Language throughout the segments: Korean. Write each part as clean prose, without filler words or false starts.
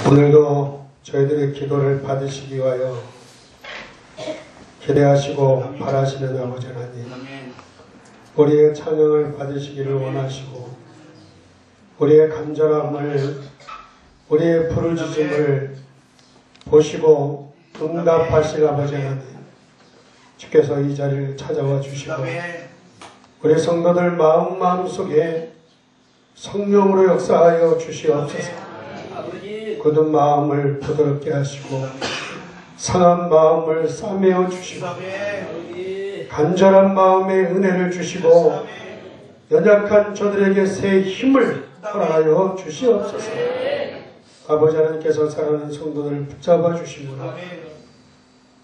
오늘도 저희들의 기도를 받으시기 위하여 기대하시고 바라시는 아버지 하나님, 우리의 찬양을 받으시기를 원하시고 우리의 간절함을, 우리의 부르짖음을 보시고 응답하실 아버지 하나님, 주께서 이 자리를 찾아와 주시고 우리 성도들 마음속에 성령으로 역사하여 주시옵소서. 굳은 마음을 부드럽게 하시고 상한 마음을 싸매어 주시고 간절한 마음에 은혜를 주시고 연약한 저들에게 새 힘을 허락하여 주시옵소서. 아버지 하나님께서 사랑하는 성도들을 붙잡아 주시므로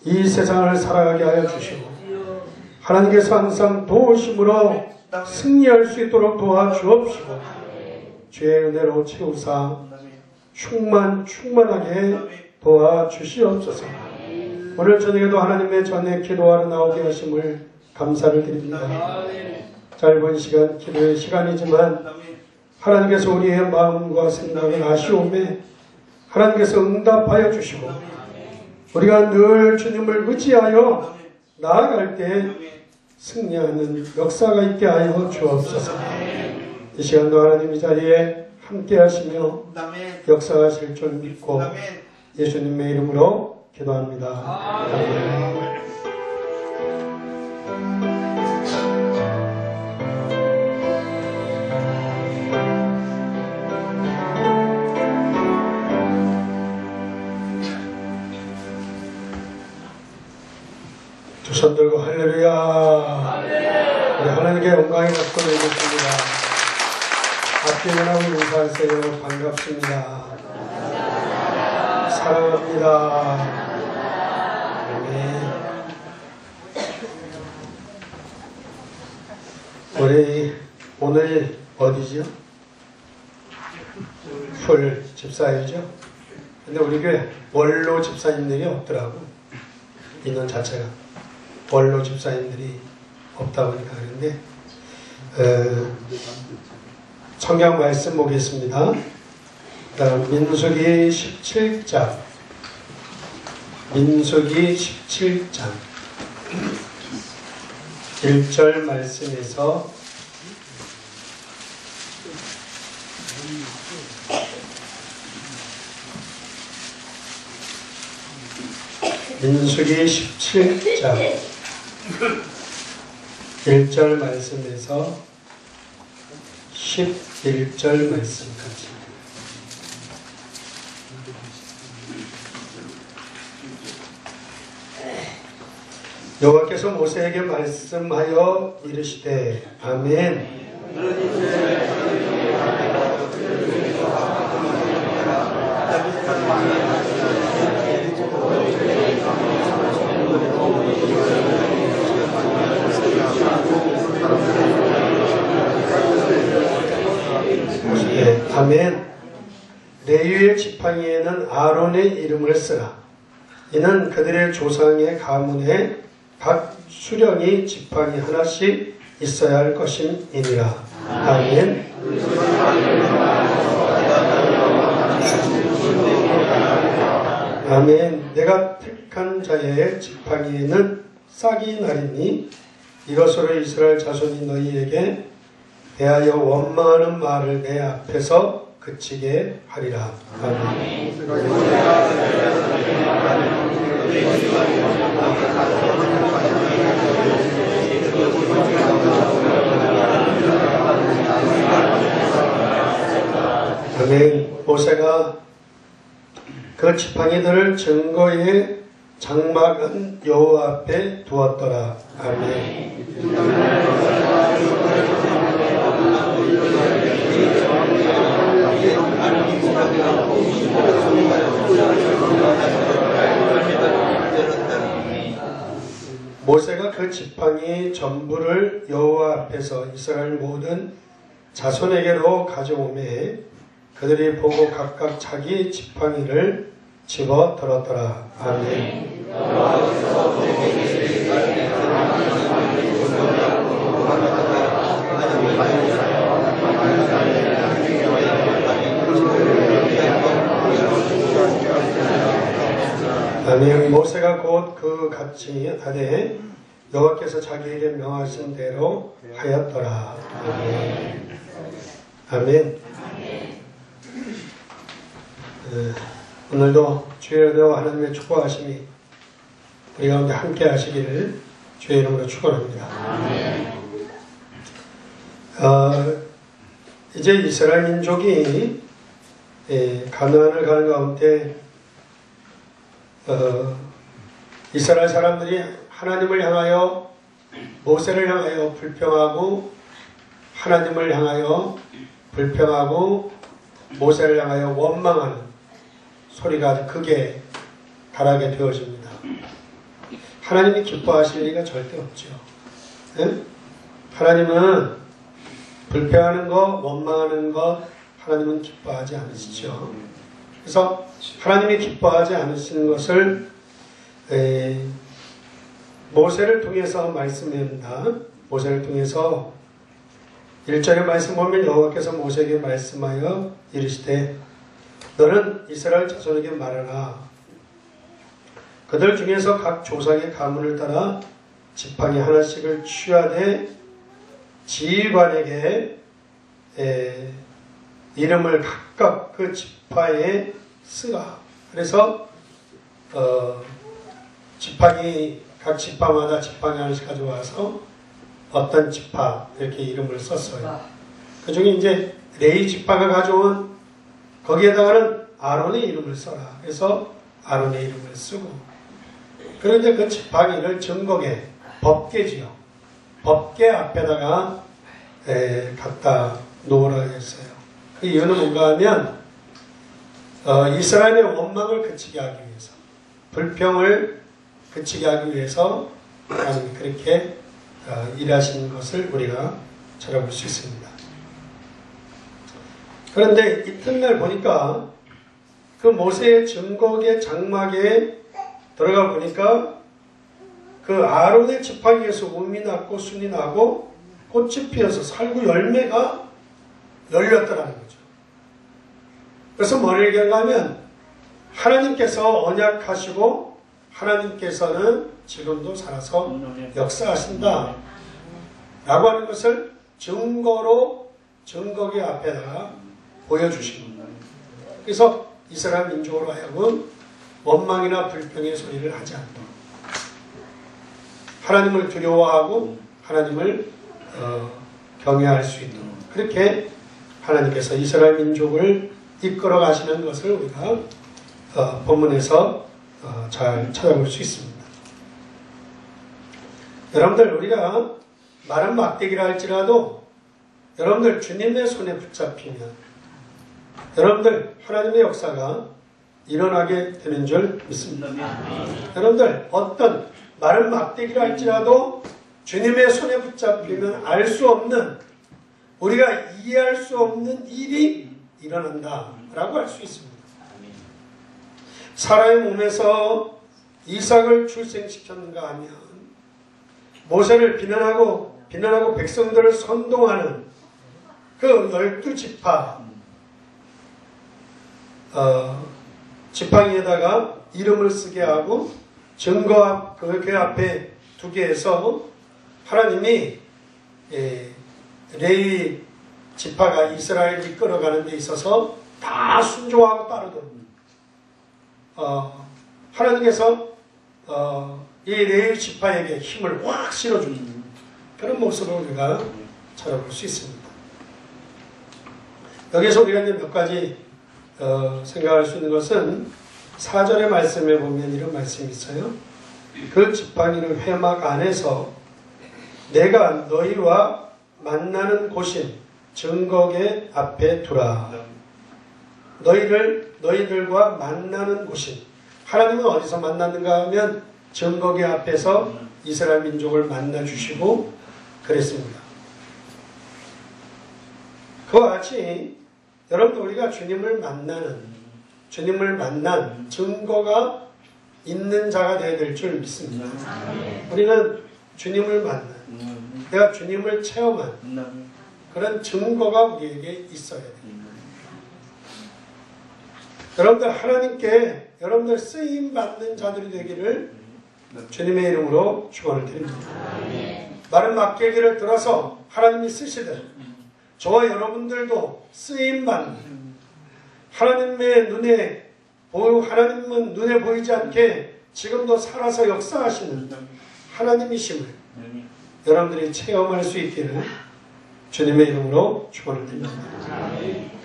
이 세상을 살아가게 하여 주시고 하나님께서 항상 도우심으로 승리할 수 있도록 도와주옵시고 주의 은혜로 채우사 충만하게 도와주시옵소서. 오늘 저녁에도 하나님의 전에 기도하러 나오게 하심을 감사를 드립니다. 짧은 시간, 기도의 시간이지만 하나님께서 우리의 마음과 생각을 아시오매 하나님께서 응답하여 주시고 우리가 늘 주님을 의지하여 나아갈 때 승리하는 역사가 있게 하여 주옵소서. 이 시간도 하나님 이 자리에 함께 하시며 역사하실 줄 믿고 예수님의 이름으로 기도합니다. 아멘. 두 손 들고 할렐루야. 우리 하나님께 영광이 갖고 있습니다. 앞뒤면하고 인사하세요. 반갑습니다. 사랑합니다. 아멘. 우리 오늘 어디죠? 풀 집사일이죠? 근데 우리 교회 원로 집사님들이 없더라고. 인원 자체가 원로 집사님들이 없다 보니까. 그런데 성경 말씀 보겠습니다. 민수기 17장. 민수기 17장 1절 말씀에서 민수기 17장 1절 말씀에서 11절 말씀까지. 여호와께서 모세에게 말씀하여 이르시되 아멘. 아멘. 레위의 지팡이에는 아론의 이름을 쓰라. 이는 그들의 조상의 가문에 각 수령이 지팡이 하나씩 있어야 할 것임이니라. 아멘. 아멘. 내가 택한 자의 지팡이에는 싹이 나리니 이것으로 이스라엘 자손이 너희에게 대하여 원망하는 말을 내 앞에서 그치게 하리라. 아멘. 아멘. 모세가 그 지팡이들을 증거의 장막은 여호와 앞에 두었더라. 아멘. 모세가 그 지팡이 전부를 여호와 앞에서 이스라엘 모든 자손에게로 가져오매 그들이 보고 각각 자기 지팡이를 집어 들었더라. 아멘. 아멘. 모세가 곧 그 같이 하되 여호와께서 자기에게 명하신 대로 하였더라. 아멘. 아멘. 오늘도 주의 은혜와 하나님의 축복하심이 우리 가운데 함께 하시기를 주의 이름으로 축원합니다. 이제 이스라엘 민족이 가나안을 가는 가운데 이스라엘 사람들이 하나님을 향하여 모세를 향하여 불평하고 하나님을 향하여 불평하고 모세를 향하여 원망하는 소리가 아주 크게 달하게 되어집니다. 하나님이 기뻐하실 리가 절대 없죠. 네? 하나님은 불평하는 것, 원망하는 것 하나님은 기뻐하지 않으시죠. 그래서 하나님이 기뻐하지 않으시는 것을 모세를 통해서 말씀합니다. 모세를 통해서 1절의 말씀 보면 여호와께서 모세에게 말씀하여 이르시되 너는 이스라엘 자손에게 말하라. 그들 중에서 각 조상의 가문을 따라 지팡이 하나씩을 취하되 지휘관에게 이름을 각각 그 지파에 쓰라. 그래서 지팡이 각 지파마다 지팡이 하나씩 가져와서 어떤 지파 이렇게 이름을 썼어요. 그 중에 이제 레위 지파가 가져온 거기에다가는 아론의 이름을 써라. 그래서 아론의 이름을 쓰고 그런데 그 지팡이를 증거계 법궤지요. 법궤 앞에다가 갖다 놓으라 했어요. 그 이유는 뭔가 하면 이스라엘의 원망을 그치게 하기 위해서 불평을 그치게 하기 위해서 하나님이 그렇게 일하시는 것을 우리가 찾아볼 수 있습니다. 그런데 이튿날 보니까 그 모세의 증거계 장막에 들어가 보니까 그 아론의 지팡이에서 움이 났고 순이 나고 꽃이 피어서 살구 열매가 열렸더라는 거죠. 그래서 뭐를 얘기하냐면 하나님께서 언약하시고 하나님께서는 지금도 살아서 역사하신다 라고 하는 것을 증거로 증거계 앞에다가 보여주신 겁니다. 그래서 이스라엘 민족으로 하여금 원망이나 불평의 소리를 하지 않도록 하나님을 두려워하고 하나님을 경외할 수 있도록 그렇게 하나님께서 이스라엘 민족을 이끌어 가시는 것을 우리가 본문에서 잘 찾아볼 수 있습니다. 여러분들 우리가 마른 막대기라 할지라도 여러분들 주님의 손에 붙잡히면 여러분들 하나님의 역사가 일어나게 되는 줄 믿습니다. 여러분들 어떤 마른 막대기라 할지라도 주님의 손에 붙잡히면 알 수 없는 우리가 이해할 수 없는 일이 일어난다라고 할 수 있습니다. 사라의 몸에서 이삭을 출생시켰는가 하면 모세를 비난하고 백성들을 선동하는 그 12지파 지팡이에다가 이름을 쓰게 하고 증거 그 앞에 두게 해서 하나님이 레위 지파가 이스라엘을 이끌어가는 데 있어서 다 순종하고 따르도록 하나님께서 이 레위 지파에게 힘을 확 실어주는 그런 모습을 우리가 찾아볼 수 있습니다. 여기서 우리가 이제 몇 가지 생각할 수 있는 것은 4절의 말씀에 보면 이런 말씀이 있어요. 그 지팡이를 회막 안에서 내가 너희와 만나는 곳인 증거계 앞에 두라. 너희들과 만나는 곳인 하나님은 어디서 만났는가 하면 증거계 앞에서 이스라엘 민족을 만나주시고 그랬습니다. 그와 같이 여러분들 우리가 주님을 만난 증거가 있는 자가 되어야 될 줄 믿습니다. 우리는 주님을 만난 내가 주님을 체험한 그런 증거가 우리에게 있어야 됩니다. 여러분들 하나님께 여러분들 쓰임 받는 자들이 되기를 주님의 이름으로 축원을 드립니다. 마른 막대기를 들어서 하나님이 쓰시듯 저와 여러분들도 쓰임 받는 하나님의 하나님은 눈에 보이지 않게 지금도 살아서 역사하시는 하나님이심을 여러분들이 체험할 수 있기를 주님의 이름으로 축원을 드립니다.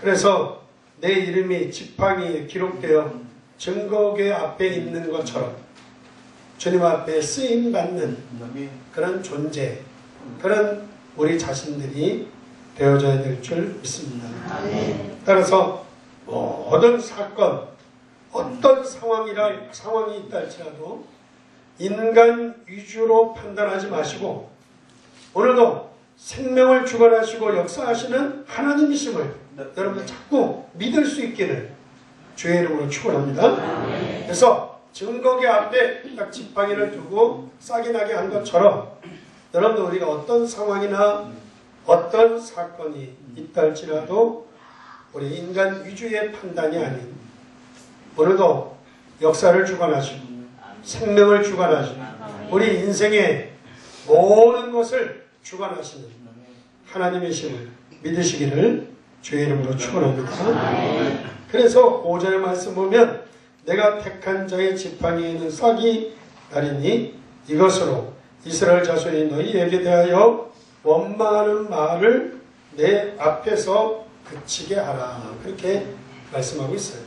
그래서 내 이름이 지팡이에 기록되어 증거궤 앞에 있는 것처럼 주님 앞에 쓰임받는 그런 존재, 그런 우리 자신들이 되어져야 될 줄 믿습니다. 따라서 모든 사건, 어떤 상황이 있다 할지라도 인간 위주로 판단하지 마시고 오늘도 생명을 주관하시고 역사하시는 하나님이심을 여러분 자꾸 믿을 수 있기를 주의 이름으로 축원합니다. 그래서 증거궤 앞에 딱 지팡이를 두고 싹이 나게 한 것처럼 여러분들 우리가 어떤 상황이나 어떤 사건이 있다 할지라도 우리 인간 위주의 판단이 아닌 오늘도 역사를 주관하시고 생명을 주관하시고 우리 인생의 모든 것을 주관하시는 하나님의 힘을 믿으시기를 주의 이름으로 축원합니다. 그래서 5절의 말씀 보면 내가 택한 자의 지팡이에는 싹이 나리니 이것으로 이스라엘 자손이 너희에게 대하여 원망하는 말을 내 앞에서 그치게 하라. 그렇게 말씀하고 있어요.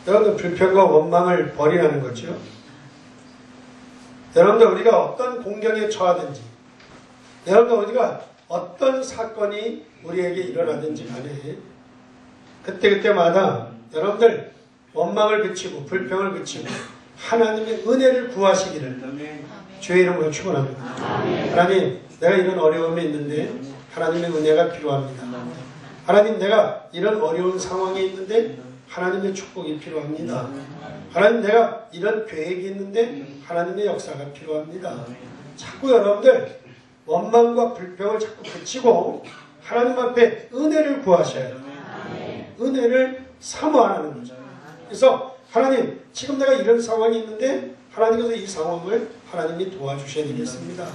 여러분들 불평과 원망을 버리라는 거죠. 여러분들 우리가 어떤 공경에 처하든지 여러분들 우리가 어떤 사건이 우리에게 일어나든지 간에 그때그때마다 여러분들 원망을 그치고 불평을 그치고 하나님의 은혜를 구하시기를 주의 이름으로 축원합니다. 하나님, 내가 이런 어려움이 있는데 하나님의 은혜가 필요합니다. 하나님, 내가 이런 어려운 상황이 있는데 하나님의 축복이 필요합니다. 하나님, 내가 이런 계획이 있는데 하나님의 역사가 필요합니다. 자꾸 여러분들 원망과 불평을 자꾸 그치고 하나님 앞에 은혜를 구하셔야 돼요. 은혜를 사모하는 거죠. 그래서 하나님, 지금 내가 이런 상황이 있는데 하나님께서 이 상황을 하나님이 도와주셔야 되겠습니다.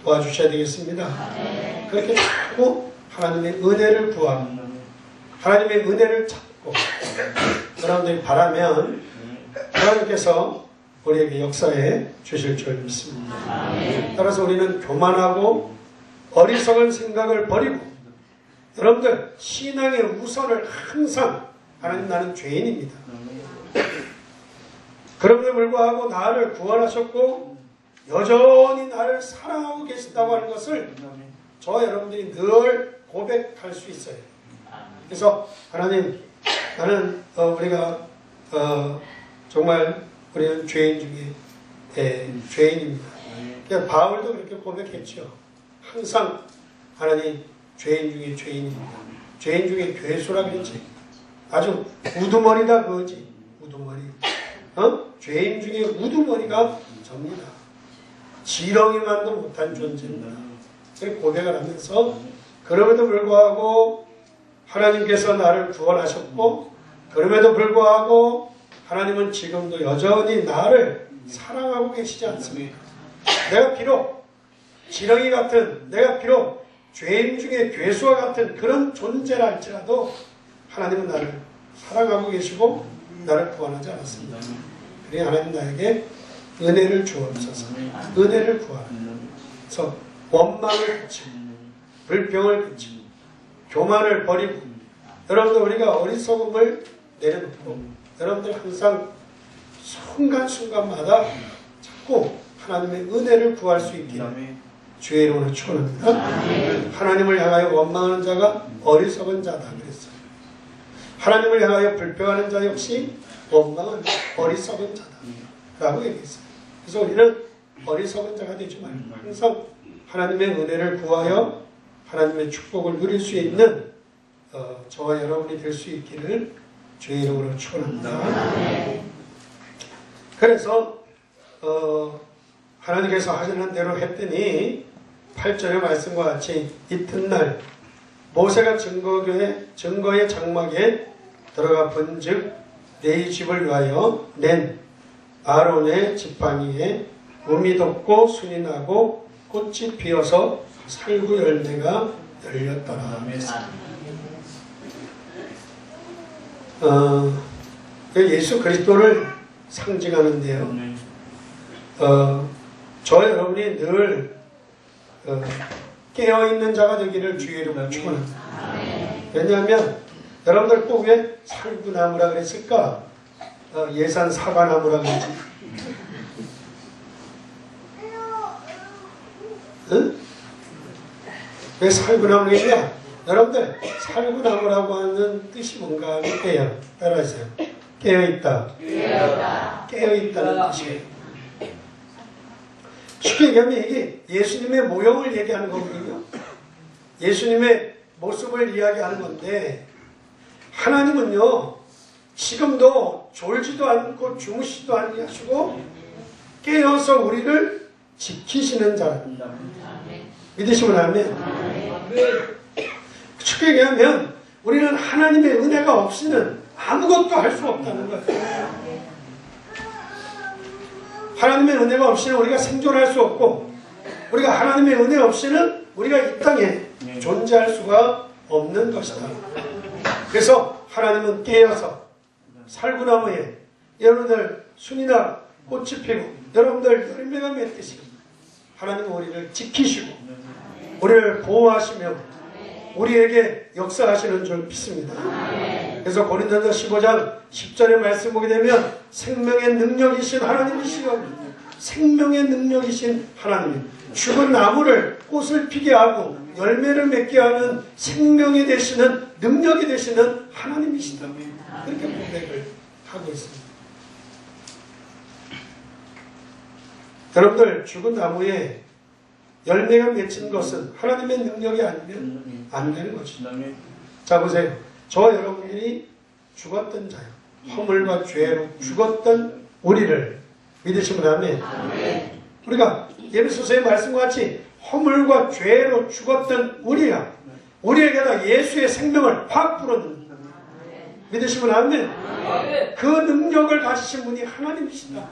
도와주셔야 되겠습니다. 그렇게 자꾸 하나님의 은혜를 구하고 하나님의 은혜를 찾고 여러분들이 바라면 하나님께서 우리에게 역사해 주실 줄 믿습니다. 따라서 우리는 교만하고 어리석은 생각을 버리고 여러분들 신앙의 우선을 항상 하나님, 나는 죄인입니다. 그럼에도 불구하고 나를 구원하셨고 여전히 나를 사랑하고 계신다고 하는 것을 저와 여러분들이 늘 고백할 수 있어요. 그래서 하나님, 나는 우리가 정말 우리는 죄인 중에 죄인입니다. 그러니까 바울도 그렇게 고백했죠. 항상 하나님, 죄인 중에 죄인입니다. 죄인 중에 괴수라 그랬지. 아주 우두머리다 그거지. 우두머리. 죄인 중에 우두머리가 접니다. 지렁이만도 못한 존재입니다. 그렇게 고백을 하면서 그럼에도 불구하고 하나님께서 나를 구원하셨고 그럼에도 불구하고 하나님은 지금도 여전히 나를 사랑하고 계시지 않습니까? 내가 비록 지렁이 같은, 내가 비록 죄인 중에 괴수와 같은 그런 존재라 할지라도 하나님은 나를 사랑하고 계시고 나를 구원하지 않았습니다. 그러니 하나님 나에게 은혜를 주옵소서. 은혜를 구하라. 그래서 원망을 그치고 불평을 그치고 교만을 버리고 여러분들 우리가 어리석음을 내려놓고 여러분들 항상 순간순간마다 자꾸 하나님의 은혜를 구할 수 있기를 주의 이름으로 축원합니다. 하나님을 향하여 원망하는 자가 어리석은 자다 그랬어요. 하나님을 향하여 불평하는 자 역시 원망은 어리석은 자다 라고 얘기했어요. 그래서 우리는 어리석은 자가 되지 말고 항상 하나님의 은혜를 구하여 하나님의 축복을 누릴 수 있는 저와 여러분이 될 수 있기를 주의 이름으로 축원합니다. 그래서 하나님께서 하시는 대로 했더니 8절의 말씀과 같이 이튿날 모세가 증거의 장막에 들어가 본즉 내 집을 위하여 낸 아론의 지팡이에 음이 돋고 순이 나고 꽃이 피어서 살구 열매가 열렸더라. 예수 그리스도를 상징하는데요. 저 여러분이 늘 깨어있는 자가 되기를 주의 이름으로 축원합니다. 왜냐하면 여러분들 꼭 왜 살구나무라 그랬을까? 예산 사과나무라 그랬지. 응? 왜 살구나무냐? 여러분들 살구나무라고 하는 뜻이 뭔가 할게요. 따라하세요. 깨어있다. 깨어있다는 뜻이에요. 쉽게 얘기하면 이게 예수님의 모형을 얘기하는 거거든요. 예수님의 모습을 이야기하는 건데, 하나님은요 지금도 졸지도 않고 주무시지도 아니하시고 깨어서 우리를 지키시는 자랍니다. 믿으시면 아멘. 쉽게 얘기하면 우리는 하나님의 은혜가 없이는 아무것도 할 수 없다는 거예요. 하나님의 은혜가 없이는 우리가 생존할 수 없고, 우리가 하나님의 은혜 없이는 우리가 이 땅에 존재할 수가 없는 것이다. 그래서 하나님은 깨어서 살구나무에 여러분들 순이나 꽃이 피고 여러분들 열매가 맺듯이 하나님은 우리를 지키시고 우리를 보호하시며 우리에게 역사하시는 줄 믿습니다. 그래서 고린도서 15장 10절의 말씀 보게 되면 생명의 능력이신 하나님이시여, 생명의 능력이신 하나님, 죽은 나무를 꽃을 피게 하고 열매를 맺게 하는 생명이 되시는 능력이 되시는 하나님이시다. 그렇게 고백을 하고 있습니다. 여러분들 죽은 나무에 열매가 맺힌 것은 하나님의 능력이 아니면 안 되는 거죠. 자 보세요. 저 여러분들이 죽었던 자요, 허물과 죄로 죽었던 우리를 믿으시면 아멘. 우리가 예배소서의 말씀과 같이 허물과 죄로 죽었던 우리에게다 예수의 생명을 확 불어넣는다. 믿으시면 아멘. 그 능력을 가지신 분이 하나님이시다.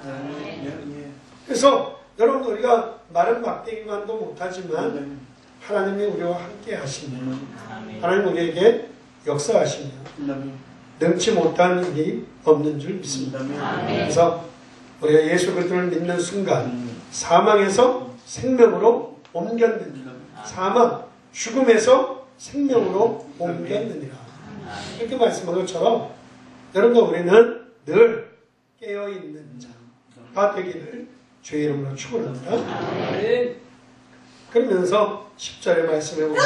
그래서 여러분, 우리가 마른 막대기만도 못하지만 하나님이 우리와 함께 하시며 하나님 우리에게 역사하시며 능치 못한 일이 없는 줄 믿습니다. 그래서 우리가 예수 그리스도를 믿는 순간 사망에서 생명으로 옮겼느니라. 사망, 죽음에서 생명으로 옮겼느니라. 이렇게 말씀한 것처럼 여러분들 우리는 늘 깨어있는 자가 되기를 주의 이름으로 축원합니다. 그러면서 10절의 말씀에 보면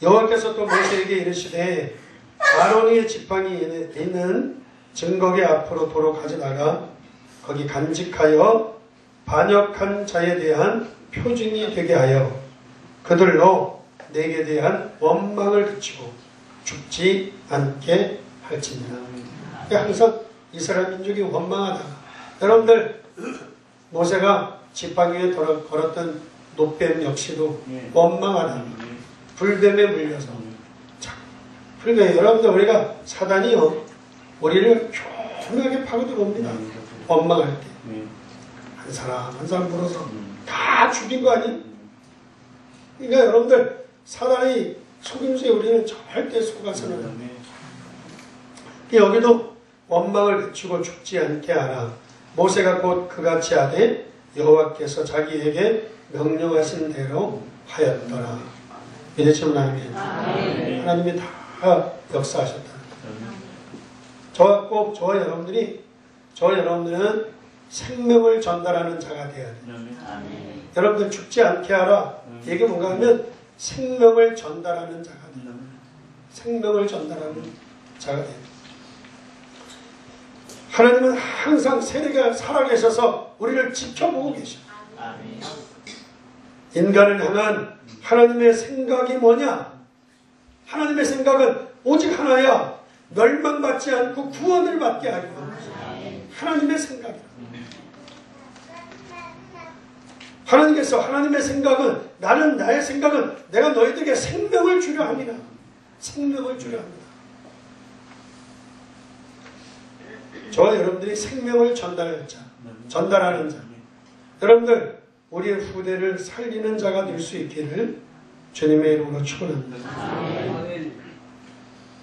여호와께서 또 모세에게 이르시되 아론의 지팡이 있는 증거계 앞으로 도로 가져다가 거기 간직하여 반역한 자에 대한 표징이 되게 하여 그들로 내게 대한 원망을 그치고 죽지 않게 할지니라. 항상 이스라엘 민족이 원망하다가, 여러분들 모세가 지팡이 위에 걸었던 놋뱀 역시도 원망하다가 불뱀에 물려서 불뱀, 여러분들 우리가 사단이요 우리를 교묘하게 파고들어옵니다. 원망할 때 한 사람 한 사람 물어서 다 죽인 거 아니에요? 그러니까 여러분들 사단이 속임수에 우리는 절대 속아서는 여기도 원망을 그치고 죽지 않게 하라. 모세가 곧 그같이 하되 여호와께서 자기에게 명령하신 대로 하였더라. 믿으시면 아멘. 하나님이 다 역사하셨다. 저 여러분들은 생명을 전달하는 자가 되어야 돼요. 여러분들 죽지 않게 하라. 이게 뭔가 하면 생명을 전달하는 자가 돼요. 생명을 전달하는 자가 돼요. 하나님은 항상 세례가 살아계셔서 우리를 지켜보고 계셔요. 인간을 향한 하나님의 생각이 뭐냐? 하나님의 생각은 오직 하나야. 멸망받지 않고 구원을 받게 하리라. 하나님의 생각이다. 하나님께서 하나님의 생각은 나는 나의 생각은 내가 너희들에게 생명을 주려 합니다. 생명을 주려 합니다. 저와 여러분들이 생명을 전달하는 자. 여러분들 우리의 후대를 살리는 자가 될 수 있기를 주님의 이름으로 축원합니다.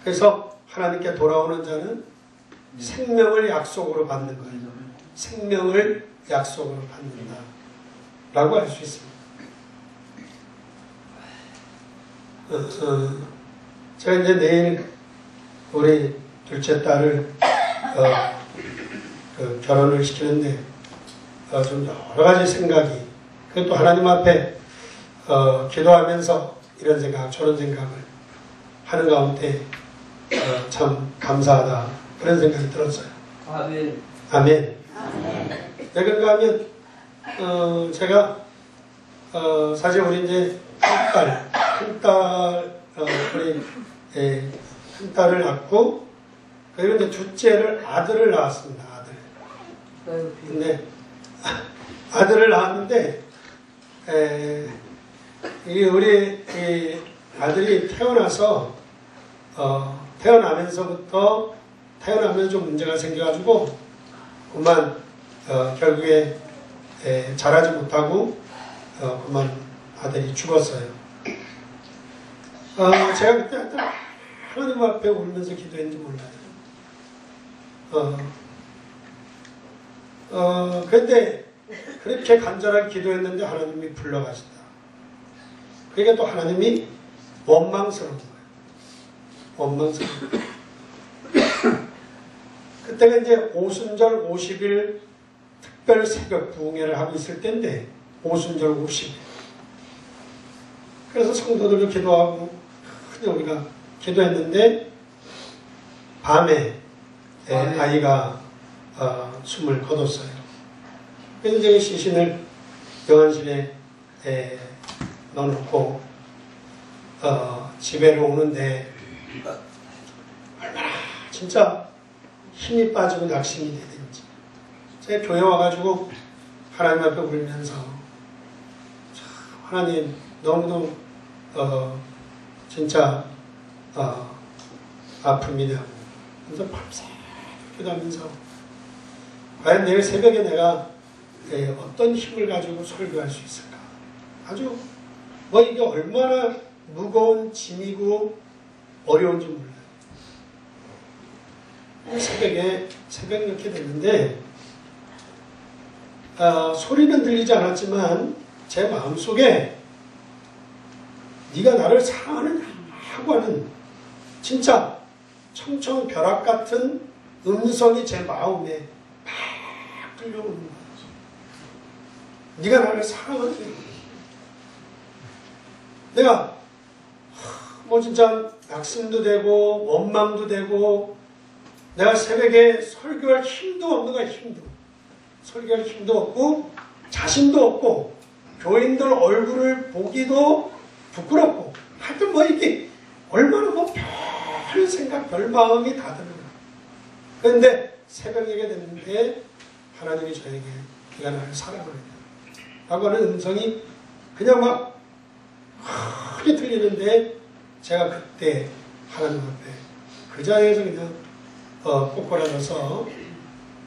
그래서 하나님께 돌아오는 자는 생명을 약속으로 받는 거예요. 생명을 약속으로 받는다 라고 할 수 있습니다. 제가 이제 내일 우리 둘째 딸을 결혼을 시키는데 좀 여러 가지 생각이, 그것도 하나님 앞에 기도하면서 이런 생각 저런 생각을 하는 가운데 참 감사하다 그런 생각이 들었어요. 아멘. 아멘. 왜 그런가 하면 제가 사실 우리 이제 큰 딸을 낳고 그리고 이제 둘째를 아들을 낳았습니다. 근데 아들을 낳았는데 우리 아들이 태어나면서 좀 문제가 생겨가지고 그만 결국에 자라지 못하고 그만 아들이 죽었어요. 제가 그때 하나님 앞에 울면서 기도했는지 몰라요. 그런데 그렇게 간절하게 기도했는데 하나님이 불러가신다. 그러니까 또 하나님이 원망스러운 거예요. 원망스러운 거예요. 그때가 이제 오순절 50일 특별 새벽 부흥회를 하고 있을 때인데 오순절 50일. 그래서 성도들도 기도하고 우리가 기도했는데 밤에 아이가 숨을 거뒀어요. 그래서 이제 시신을 병원실에 넣어놓고 집에로 오는데 얼마나 진짜 힘이 빠지고 낙심이 되든지 제가 교회 와가지고 하나님 앞에 울면서 하나님 너무도 진짜 아픕니다. 그래서 밤새 기도하면서 과연 내일 새벽에 내가 어떤 힘을 가지고 설교할 수 있을까? 아주 이게 얼마나 무거운 짐이고 어려운지 몰라요. 새벽 이렇게 됐는데 소리는 들리지 않았지만 제 마음속에 네가 나를 사랑하느냐 하고 하는 진짜 청천벼락 같은 음성이 제 마음에 막 들려오는 거예요. 네가 나를 사랑하느냐. 내가 진짜 낙심도 되고 원망도 되고 내가 새벽에 설교할 힘도 없는 거야. 설교할 힘도 없고 자신도 없고 교인들 얼굴을 보기도 부끄럽고 하여튼 이게 얼마나 별 생각 별 마음이 다 드는 거야. 그런데 새벽에 됐는데 하나님이 저에게 네가 나를 사랑하느냐 라고 하는 음성이 그냥 막 크게 들리는데 제가 그때 하나님 앞에 그 자리에서 그냥 꼬꾸라져서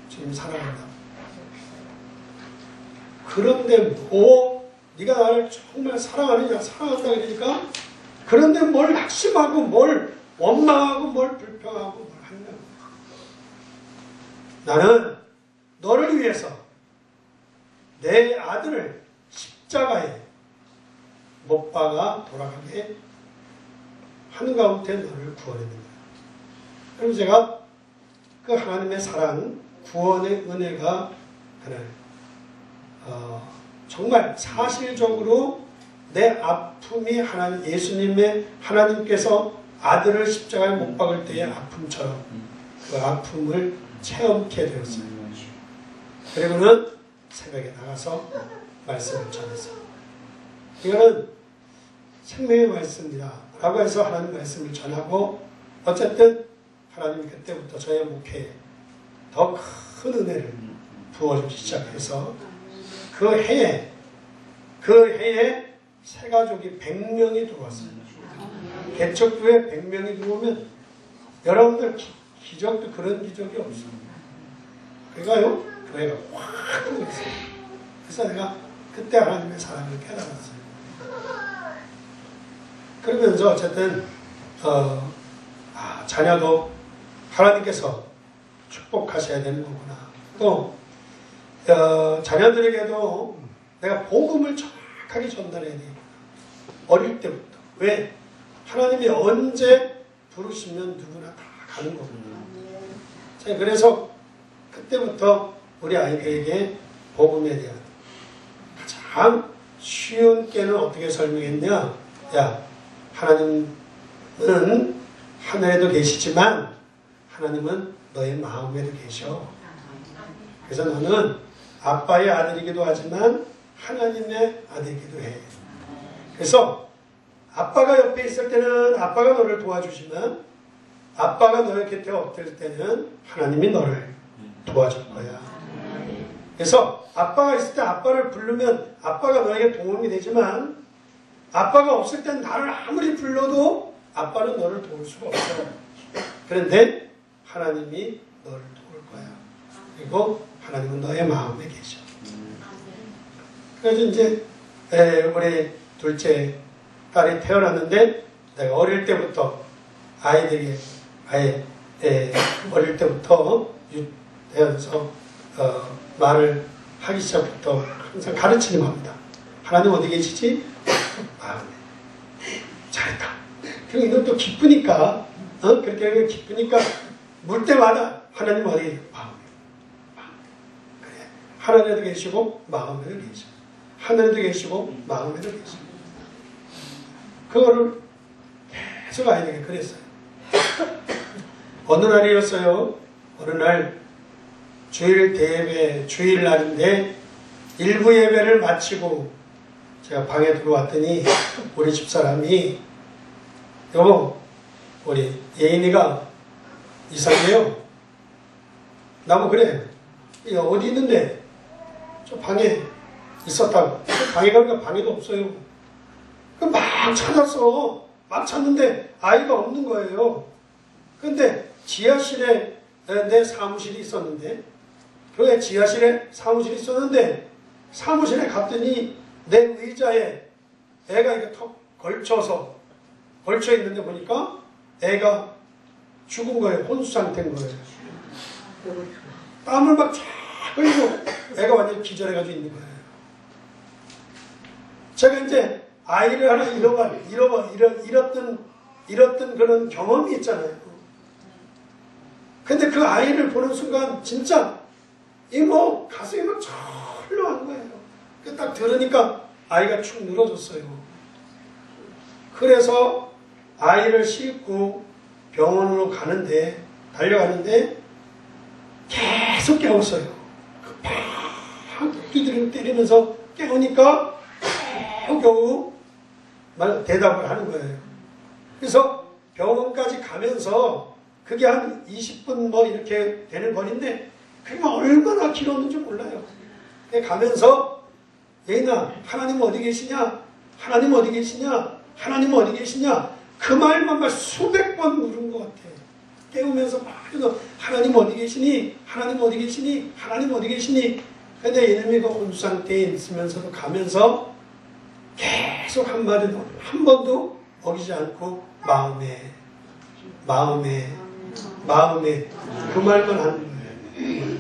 지금 사랑한다. 그런데 네가 나를 정말 사랑하느냐 사랑한다 그러니까 그런데 뭘 낙심하고 뭘 원망하고 뭘 불평하고 뭘 하느냐고. 나는 너를 위해서 내 아들을 십자가에 못 박아 돌아가게 하는 가운데 너를 구원했는다. 그럼 제가 그 하나님의 사랑, 구원의 은혜가 그날 정말 사실적으로 내 아픔이 예수님의 하나님께서 아들을 십자가에 못 박을 때의 아픔처럼 그 아픔을 체험케 되었어요. 그리고는 새벽에 나가서 말씀을 전했어요. 이거는 생명의 말씀입니다 라고 해서 하나님 말씀을 전하고 어쨌든 하나님이 그때부터 저의 목회에 더 큰 은혜를 부어주기 시작해서 그 해에 그 해에 새 가족이 100명이 들어왔어요. 개척교회 100명이 들어오면 여러분들 기적도 그런 기적이 없어요. 그러니까요, 교회가 확 들어있어요. 그래서 내가 그때 하나님의 사랑을 깨달았어요. 그러면서 어쨌든 자녀도 하나님께서 축복하셔야 되는 거구나. 또 자녀들에게도 내가 복음을 정확하게 전달해야 돼. 어릴 때부터. 왜? 하나님이 언제 부르시면 누구나 다 가는 거구나. 자, 그래서 그때부터 우리 아이들에게 복음에 대한 가장 쉬운 깨는 어떻게 설명했냐? 야, 하나님은 하늘에도 계시지만 하나님은 너의 마음에도 계셔. 그래서 너는 아빠의 아들이기도 하지만 하나님의 아들이기도 해. 그래서 아빠가 옆에 있을 때는 아빠가 너를 도와주지만 아빠가 너의 곁에 없을 때는 하나님이 너를 도와줄 거야. 그래서 아빠가 있을 때 아빠를 부르면 아빠가 너에게 도움이 되지만 아빠가 없을 땐 나를 아무리 불러도 아빠는 너를 도울 수가 없어. 그런데 하나님이 너를 도울 거야. 그리고 하나님은 너의 마음에 계셔. 그래서 이제 우리 둘째 딸이 태어났는데 내가 어릴 때부터 아이들에게 어릴 때부터 태어나서 말을 하기 시작부터 항상 가르치는 겁니다. 하나님 어디 계시지? 마음에. 잘했다. 그리고 이것도 기쁘니까 그렇게 기쁘니까 물 때마다 하나님 어디 계세요? 마음에. 그래. 하늘에도 계시고 마음에도 계시고 하늘에도 계시고 마음에도 계시고 그거를 계속 아이에게 그랬어요. 어느 날이었어요. 어느 날 주일 대예배 주일날인데 일부 예배를 마치고 제가 방에 들어왔더니 우리 집사람이 여보 우리 예인이가 이상해요. 나뭐 그래. 어디 있는데? 저 방에 있었다고. 방에 가니까 방에도 없어요. 막 찾았어. 막 찾는데 아이가 없는 거예요. 근데 지하실에 내 사무실이 있었는데 교회 지하실에 사무실이 있었는데 사무실에 갔더니 내 의자에 애가 이렇게 턱 걸쳐 있는데 보니까 애가 죽은 거예요. 혼수 상태인 거예요. 땀을 막 쫙 흘리고 애가 완전히 기절해가지고 있는 거예요. 제가 이제 아이를 하나 잃었던 그런 경험이 있잖아요. 근데 그 아이를 보는 순간 진짜 가슴이 막 철렁한 거예요. 딱 들으니까 아이가 축 늘어졌어요. 그래서 아이를 싣고 병원으로 달려가는데 계속 깨웠어요. 팍 두드리고 때리면서 깨우니까 겨우 대답을 하는 거예요. 그래서 병원까지 가면서 그게 한 20분 이렇게 되는 거리인데 그게 얼마나 길었는지 몰라요. 가면서 예인아 하나님 어디 계시냐? 하나님 어디 계시냐? 하나님 어디 계시냐? 그 말만 수백 번 물은 것 같아. 깨우면서 막 하나님 어디 계시니? 하나님 어디 계시니? 하나님 어디 계시니? 근데 이놈이 그 혼수 상태에 있으면서도 가면서 계속 한마디도 한 번도 어기지 않고 마음에 그 말만 하는 거예요.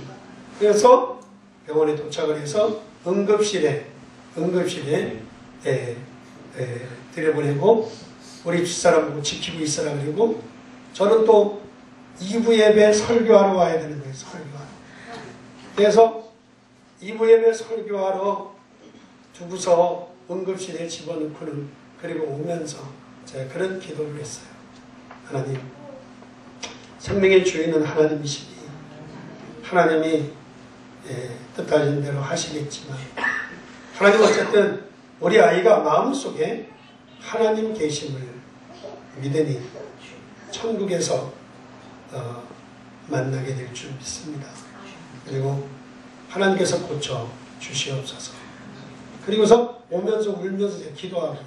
그래서 병원에 도착을 해서 응급실에 들여보내고 우리 집사람 보고 지키고 있으라 그리고 저는 또 2부 예배 설교하러 와야 되는 거예요. 설교하러. 그래서 2부 예배 설교하러 두고서 응급실에 집어넣고는 그리고 오면서 제가 그런 기도를 했어요. 하나님, 생명의 주인은 하나님이시니 하나님이 뜻하신 대로 하시겠지만 하나님 어쨌든 우리 아이가 마음속에 하나님 계심을 믿으니 천국에서 만나게 될 줄 믿습니다. 그리고 하나님께서 고쳐 주시옵소서. 그리고서 오면서 울면서 기도하고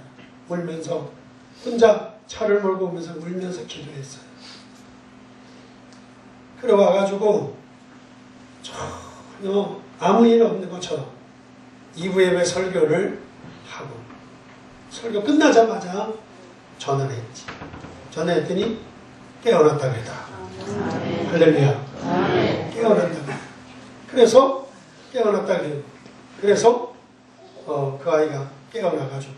울면서 혼자 차를 몰고 오면서 울면서 기도했어요. 그래 와가지고 전혀 아무 일 없는 것처럼 2부 예배 설교를 하고 설교 끝나자마자 전화를 했지. 전화했더니 깨어났다 그러더라. 할렐루야. 깨어났다 그래. 그래서 깨어났다 그래요. 그래서 그 아이가 깨어나가지고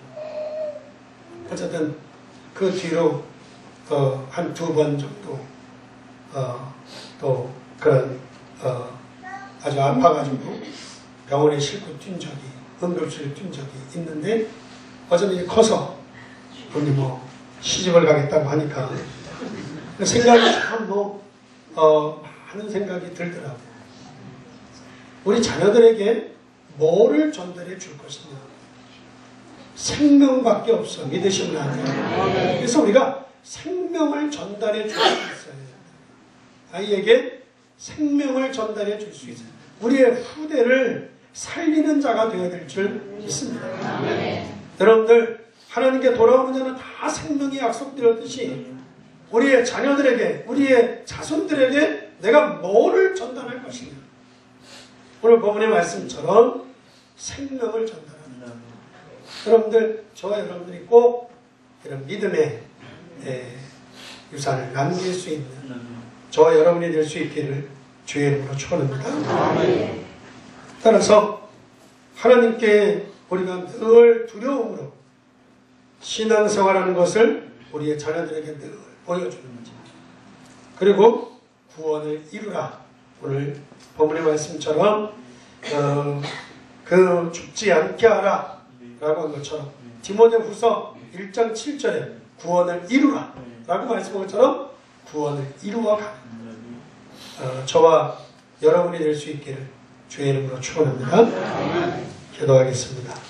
어쨌든 그 뒤로 한 2번 정도 또 그런 아주 아파가지고 병원에 싣고 뛴 적이 응급실에 뛴 적이 있는데 어차피 커서 우리 뭐 시집을 가겠다고 하니까 생각이 참 하는 생각이 들더라고. 우리 자녀들에게 뭐를 전달해 줄 것이냐. 생명밖에 없어. 믿으시면 안 돼요. 그래서 우리가 생명을 전달해 줄 수 있어요. 아이에게 생명을 전달해 줄 수 있어요. 우리의 후대를 살리는 자가 되어야 될 줄 믿습니다. 여러분들 하나님께 돌아오는 자는 다 생명이 약속되었듯이 우리의 자녀들에게 우리의 자손들에게 내가 뭐를 전달할 것이냐. 오늘 본문의 말씀처럼 생명을 전달합니다. 여러분들 저와 여러분들이 꼭 이런 믿음의 유산을 남길 수 있는 저와 여러분이 될 수 있기를 주의 이름으로 축원합니다. 따라서 하나님께 우리가 늘 두려움으로 신앙생활하는 것을 우리의 자녀들에게 늘 보여주는 거죠. 그리고 구원을 이루라. 오늘 본문의 말씀처럼 그 죽지 않게 하라 라고 한 것처럼 디모데후서 1장 7절에 구원을 이루라 라고 말씀한 것처럼 구원을 이루어가는 저와 여러분이 될 수 있기를 주의 이름으로 축원합니다. 기도하겠습니다.